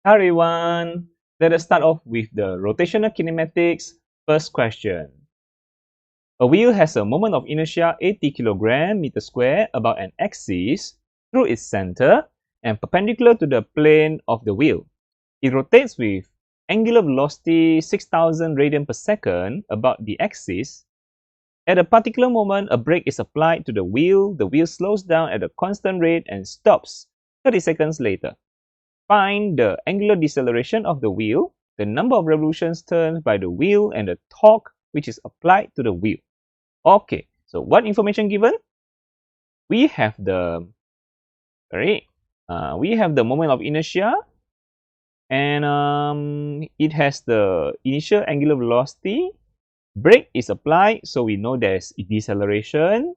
Hi everyone, let us start off with the rotational kinematics first question. A wheel has a moment of inertia 80 kg/m² about an axis through its center and perpendicular to the plane of the wheel. It rotates with angular velocity 6000 radian per second about the axis. At a particular moment, a brake is applied to the wheel slows down at a constant rate and stops 30 seconds later. Find the angular deceleration of the wheel, the number of revolutions turned by the wheel, and the torque which is applied to the wheel. Okay, so what information given? We have the moment of inertia, and it has the initial angular velocity. Brake is applied, so we know there's deceleration,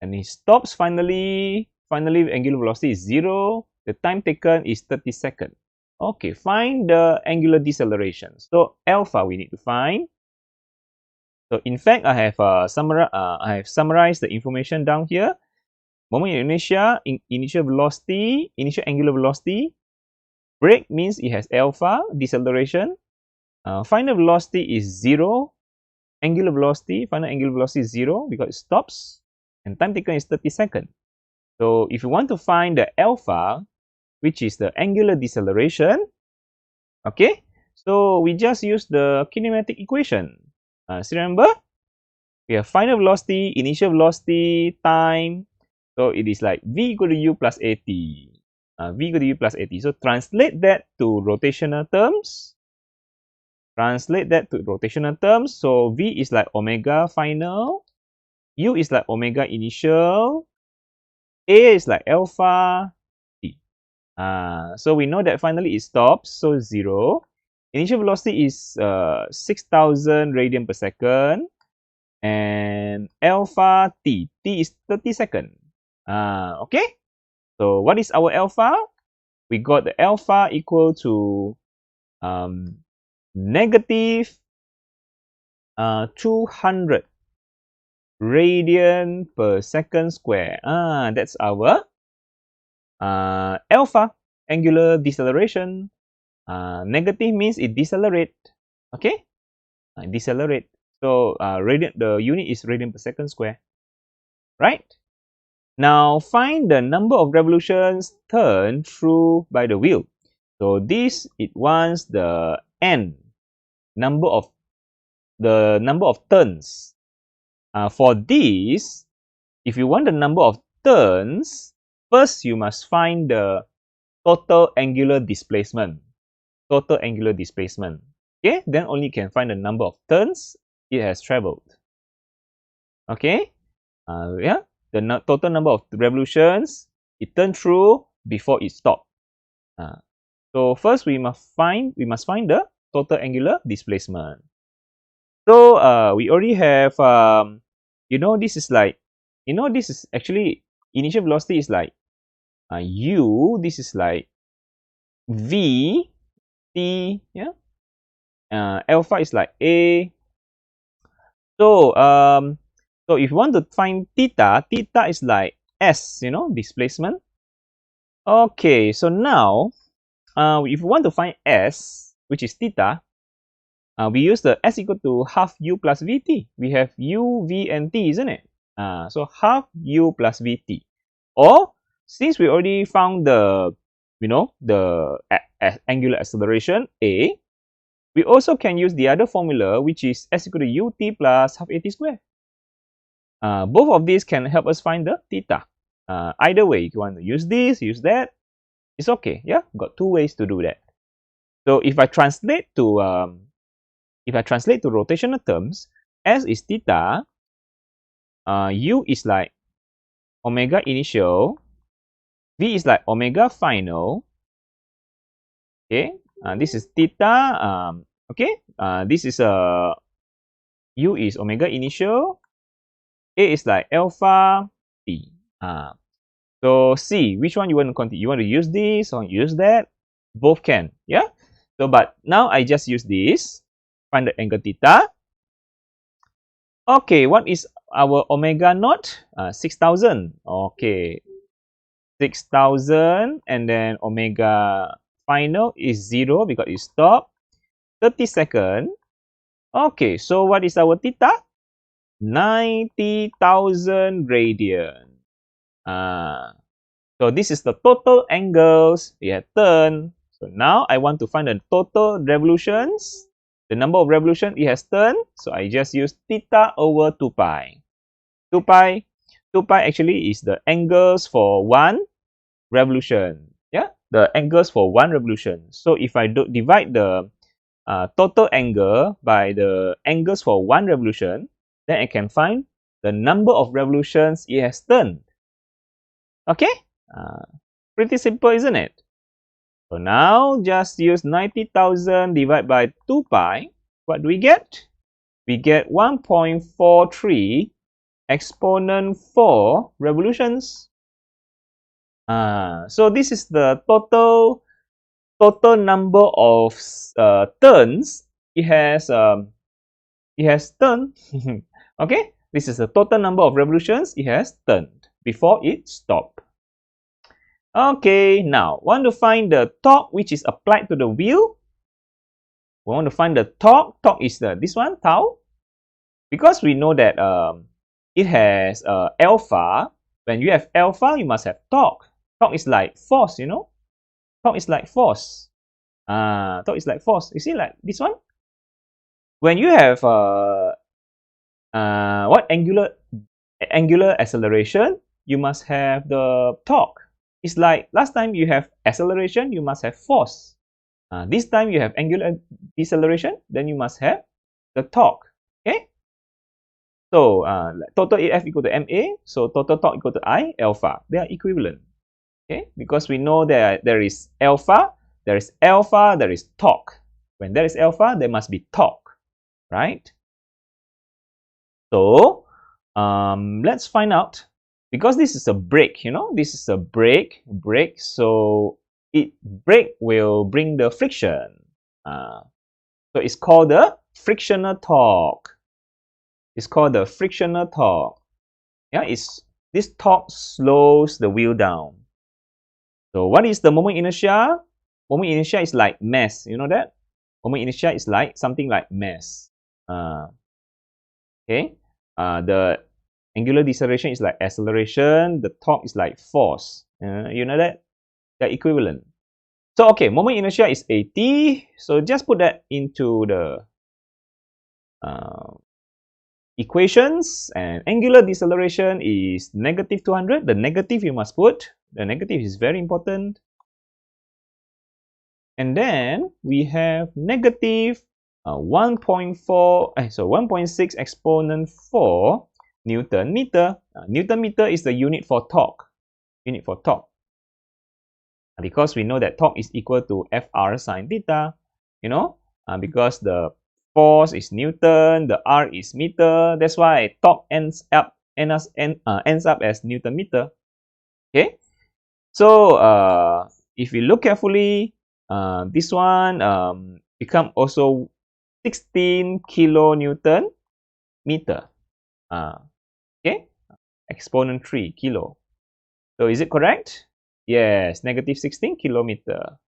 and it stops finally. Finally, angular velocity is 0. The time taken is 30 seconds. Okay, find the angular deceleration. So alpha we need to find. So in fact, I have summarized the information down here. Moment of inertia, initial velocity, initial angular velocity. Brake means it has alpha deceleration. Final velocity is 0. Angular velocity, final angular velocity is 0 because it stops, and time taken is 30 seconds. So if you want to find the alpha, which is the angular deceleration, okay, so we just use the kinematic equation. Still remember? We have final velocity, initial velocity, time. So it is like v equal to u plus at. V equal to u plus at. So translate that to rotational terms. So v is like omega final, u is like omega initial, a is like alpha t. So we know that finally it stops, so 0. Initial velocity is 6000 radian per second, and alpha t is 30 seconds. Okay, so what is our alpha? We got the alpha equal to negative 200 radian per second square. That's our alpha, angular deceleration. Negative means it decelerate. Okay, decelerate. So the unit is radian per second square, right? Now find the number of revolutions turned through by the wheel. So this it wants the n number of turns. For this, if you want the number of turns, first you must find the total angular displacement. Okay, then only can find the number of turns it has traveled. Okay, yeah, the total number of revolutions it turned through before it stopped. So first we must find the total angular displacement. So we already have this is like, this is actually initial velocity is like u, this is like v t, yeah, alpha is like a. So so if you want to find theta is like s, displacement. Okay, so now if you want to find s, which is theta, we use the s equal to half u plus vt. We have u, v, and t, isn't it? So half u plus vt. Or since we already found the angular acceleration a, we also can use the other formula, which is s equal to ut plus half at squared. Both of these can help us find the theta. Either way, if you want to use this, use that, it's okay. Yeah, got two ways to do that. So if I translate to rotational terms, s is theta, u is like omega initial, v is like omega final. Okay, this is theta. Okay, this is u is omega initial, a is like alpha t. So see which one you want to continue. You want to use this or use that? Both can. Yeah. So but now I just use this. Find the angle theta. Okay, what is our omega naught? 6000. Okay, 6000, and then omega final is 0 because it stopped. 30 seconds. Okay, so what is our theta? 90,000 radian. So this is the total angles we have turned. So now I want to find the total revolutions, the number of revolutions it has turned. So I just use theta over 2 pi. 2 pi actually is the angles for one revolution. Yeah, the angles for one revolution. So if I divide the total angle by the angles for one revolution, then I can find the number of revolutions it has turned. Okay, pretty simple, isn't it? So now just use 90,000 divided by 2 pi. What do we get? We get 1.43 exponent 4 revolutions. So this is the total number of turns it has turned. Okay, this is the total number of revolutions it has turned before it stopped. Okay, now want to find the torque which is applied to the wheel. We want to find the torque. Torque is this one, tau. Because we know that it has alpha. When you have alpha, you must have torque. Torque is like force, you know. Torque is like force. Torque is like force. You see, like this one. When you have what angular acceleration, you must have the torque. It's like last time you have acceleration, you must have force. This time you have angular deceleration, then you must have the torque. Okay. So total AF equal to MA, so total torque equal to I alpha. They are equivalent. Okay, because we know that there is alpha, there is torque. When there is alpha, there must be torque, right? So let's find out. Because this is a brake, you know, this is a brake, so brake will bring the friction. So it's called the frictional torque. It's called the frictional torque. Yeah, this torque slows the wheel down. So what is the moment inertia? Moment inertia is like mass. You know that? Moment inertia is like something like mass. Okay. The angular deceleration is like acceleration. The torque is like force. You know that? They're equivalent. So okay, moment inertia is AT. So just put that into the equations, and angular deceleration is negative 200. The negative you must put. The negative is very important. And then we have negative 1.6 exponent 4 Newton meter. Newton meter is the unit for torque. Because we know that torque is equal to Fr sine theta. You know, because the force is Newton, the R is meter. That's why torque ends up as Newton meter. Okay. So if we look carefully, this one become also 16 kilonewton meter. Okay, exponent 3 kilo. So is it correct? Yes, negative 16 kilometer.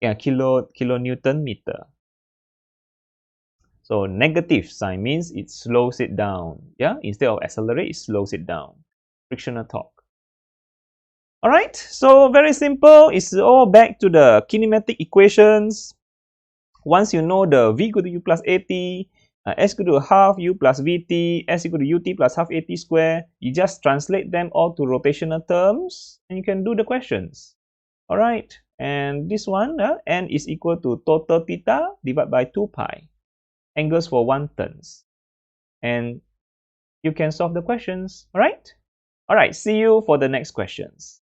Yeah, kilonewton meter. So negative sign means it slows it down. Yeah, instead of accelerate, it slows it down. Frictional torque. Alright, so very simple. It's all back to the kinematic equations. Once you know the V equal to U plus AT, S equal to half U plus VT, S equal to UT plus half AT square, you just translate them all to rotational terms and you can do the questions. Alright, and this one, N is equal to total theta divided by 2 pi. Angles for 1 turns. And you can solve the questions. Alright? Alright, see you for the next questions.